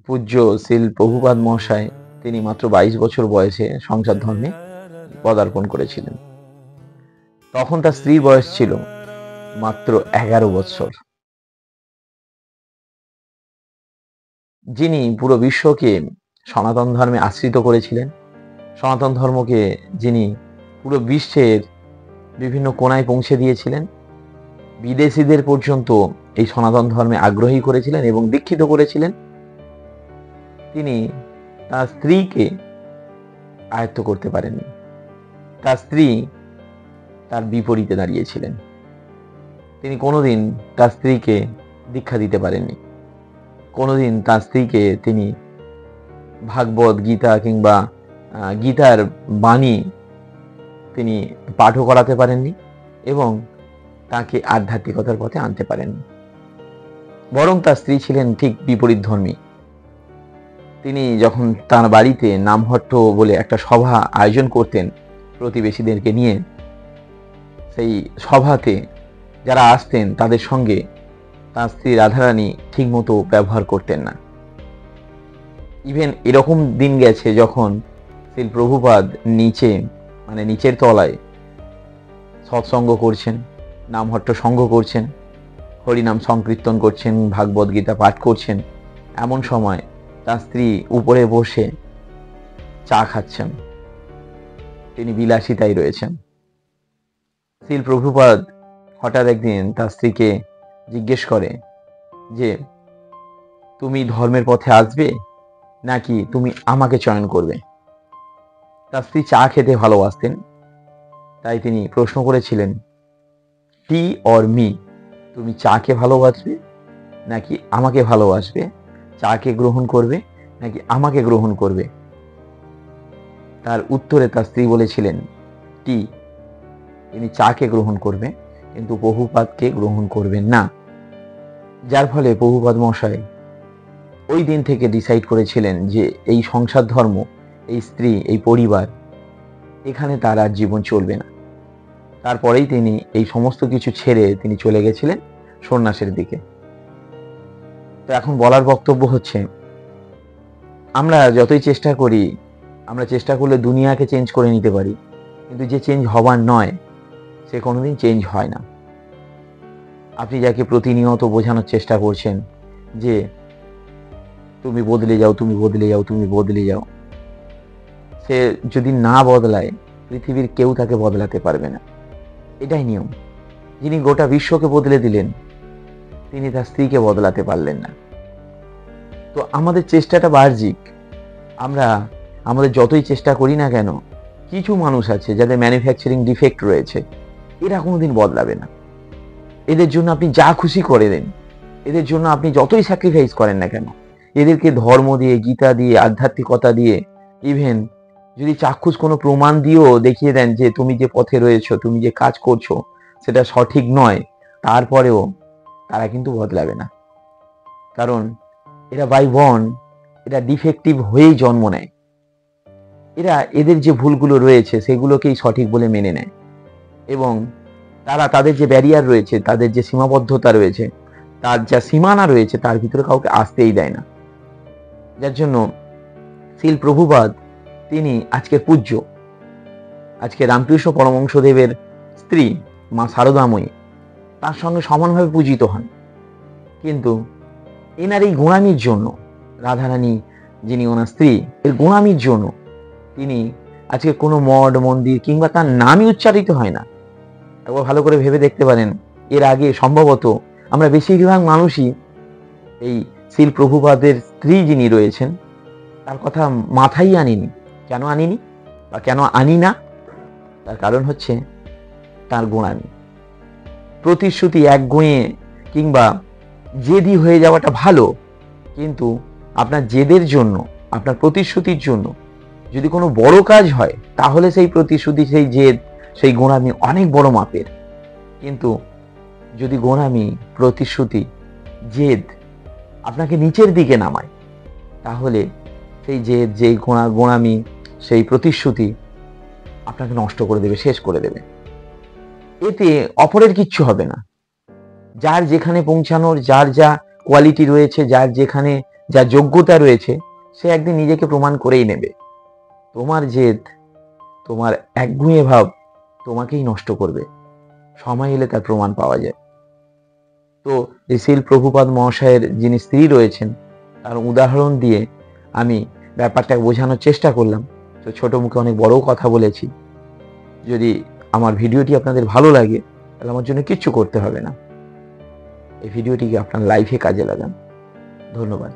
পূজ্য শ্রীল প্রভুপাদ মহাশয় তিনি মাত্র 22 বছর বয়সে সংসার ধর্মে পদার্পণ করেছিলেন। তখন তার স্ত্রীর বয়স ছিল মাত্র 11 বছর। যিনি পুরো বিশ্বকে সনাতন ধর্মে আশ্রিত করেছিলেন, সনাতন ধর্মকে যিনি পুরো বিশ্বের বিভিন্ন কোণায় পৌঁছে দিয়েছিলেন, বিদেশিদের পর্যন্ত এই সনাতন ধর্মে আগ্রহী করেছিলেন এবং দীক্ষিত করেছিলেন, তিনি তার স্ত্রীকে আয়ত্ত করতে পারেননি। তার স্ত্রী তার বিপরীতে দাঁড়িয়েছিলেন। তিনি কোনোদিন তার স্ত্রীকে দীক্ষা দিতে পারেননি। কোনোদিন তার স্ত্রীকে তিনি ভাগবত গীতা কিংবা গীতার বাণী তিনি পাঠও করাতে পারেননি এবং তাকে আধ্যাত্মিকতার পথে আনতে পারেননি। বরং তার স্ত্রী ছিলেন ঠিক বিপরীত ধর্মী। তিনি যখন তার বাড়িতে নামহট্ট বলে একটা সভা আয়োজন করতেন প্রতিবেশীদেরকে নিয়ে, সেই সভাতে যারা আসতেন তাদের সঙ্গে তার স্ত্রী রাধারানী ঠিকমতো ব্যবহার করতেন না। ইভেন এরকম দিন গেছে যখন শ্রীল প্রভুপাদ নিচের তলায় সৎসঙ্গ করছেন, নামহট্ট সঙ্গ করছেন, হরিনাম সংকীর্তন করছেন, ভাগবত গীতা পাঠ করছেন, এমন সময় তার স্ত্রী উপরে বসে চা খাচ্ছেন, তিনি বিলাসিতায় রয়েছেন। শ্রীল প্রভুপাদ হঠাৎ একদিন তার স্ত্রীকে জিজ্ঞেস করে যে তুমি ধর্মের পথে আসবে নাকি তুমি আমাকে চয়ন করবে। তার স্ত্রী চা খেতে ভালোবাসতেন, তাই তিনি প্রশ্ন করেছিলেন, টি অর মি, তুমি চাকে ভালোবাসবে নাকি আমাকে ভালোবাসবে, চাকে গ্রহণ করবে নাকি আমাকে গ্রহণ করবে। তার উত্তরে তার স্ত্রী বলেছিলেন টি, তিনি চাকে গ্রহণ করবে কিন্তু প্রভুপাদকে গ্রহণ করবেন না। যার ফলে প্রভুপাদ মহাশয় ওই দিন থেকে ডিসাইড করেছিলেন যে এই সংসার ধর্ম, এই স্ত্রী, এই পরিবার, এখানে তার আর জীবন চলবে না। তারপরেই তিনি এই সমস্ত কিছু ছেড়ে তিনি চলে গেছিলেন সন্ন্যাসের দিকে। তো এখন বলার বক্তব্য হচ্ছে, আমরা যতই চেষ্টা করি, আমরা চেষ্টা করলে দুনিয়াকে চেঞ্জ করে নিতে পারি, কিন্তু যে চেঞ্জ হবার নয় সে কোনোদিন চেঞ্জ হয় না। আপনি যাকে প্রতিনিয়ত বোঝানোর চেষ্টা করছেন যে তুমি বদলে যাও, তুমি বদলে যাও, তুমি বদলে যাও, সে যদি না বদলায় পৃথিবীর কেউ তাকে বদলাতে পারবে না। এটাই নিয়ম। যিনি গোটা বিশ্বকে বদলে দিলেন তিনি তার স্ত্রীকে বদলাতে পারলেন না। তো আমাদের চেষ্টাটা বাহ্যিক। আমরা আমাদের যতই চেষ্টা করি না কেন, কিছু মানুষ আছে যাদের ম্যানুফ্যাকচারিং ডিফেক্ট রয়েছে, এরা কোনোদিন বদলাবে না। এদের জন্য আপনি যা খুশি করে দেন, এদের জন্য আপনি যতই স্যাক্রিফাইস করেন না কেন, এদেরকে ধর্ম দিয়ে, গীতা দিয়ে, আধ্যাত্মিকতা দিয়ে, ইভেন যদি চাক্ষুষ কোনো প্রমাণ দিয়েও দেখিয়ে দেন যে তুমি যে পথে রয়েছো, তুমি যে কাজ করছো সেটা সঠিক নয়, তারপরেও তারা কিন্তু বদলাবে না। কারণ এরা বাই বর্ন, এরা ডিফেক্টিভ হয়েই জন্ম নেয়। এরা এদের যে ভুলগুলো রয়েছে সেগুলোকেই সঠিক বলে মেনে নেয় এবং তারা তাদের যে ব্যারিয়ার রয়েছে, তাদের যে সীমাবদ্ধতা রয়েছে, তার যা সীমানা রয়েছে তার ভিতরে কাউকে আসতেই দেয় না। যার জন্য শ্রীল প্রভুপাদ তিনি আজকে পূজ্য। আজকে রামকৃষ্ণ পরমহংসদেবের স্ত্রী মা শারদাময়ী তার সঙ্গে সমানভাবে পূজিত হন, কিন্তু এনার এই গোঁড়ামির জন্য, রাধারানী যিনি ওনার স্ত্রী, এর গোঁড়ামির জন্য তিনি আজকে কোনো মঠ মন্দির কিংবা তার নামই উচ্চারিত হয় না। একবার ভালো করে ভেবে দেখতে পারেন, এর আগে সম্ভবত আমরা বেশিরভাগ মানুষই এই শ্রীল প্রভুপাদের স্ত্রী যিনি রয়েছেন তার কথা মাথায় আনিনি। কেন আনিনি বা কেন আনি না? তার কারণ হচ্ছে তার গোঁড়ামি। প্রতিশ্রুতি একগুঁয়ে কিংবা জেদি হয়ে যাওয়াটা ভালো, কিন্তু আপনার জেদের জন্য, আপনার প্রতিশ্রুতির জন্য যদি কোনো বড় কাজ হয় তাহলে সেই প্রতিশ্রুতি, সেই জেদ, সেই গোঁড়ামি অনেক বড় মাপের। কিন্তু যদি গোঁড়ামি, প্রতিশ্রুতি, জেদ আপনাকে নিচের দিকে নামায়, তাহলে সেই জেদ, যেই গোঁড়ামি, সেই প্রতিশ্রুতি আপনাকে নষ্ট করে দেবে, শেষ করে দেবে। এতে অপরের কিচ্ছু হবে না। যার যেখানে পৌঁছানোর, যার যা কোয়ালিটি রয়েছে, যার যেখানে যা যোগ্যতা রয়েছে সে একদিন নিজেকে প্রমাণ করেই নেবে। তোমার জেদ, তোমার একগুঁয়ে ভাব তোমাকেই নষ্ট করবে, সময় এলে তার প্রমাণ পাওয়া যায়। তো এই শিল প্রভুপাদ মহাশয়ের যিনি স্ত্রী রয়েছেন তার উদাহরণ দিয়ে আমি ব্যাপারটা বোঝানোর চেষ্টা করলাম। তো ছোট মুখে অনেক বড় কথা বলেছি। যদি আমার ভিডিওটি আপনাদের ভালো লাগে তাহলে আমার জন্য কিচ্ছু করতে হবে না, এই ভিডিওটিকে আপনার লাইফে কাজে লাগান। ধন্যবাদ।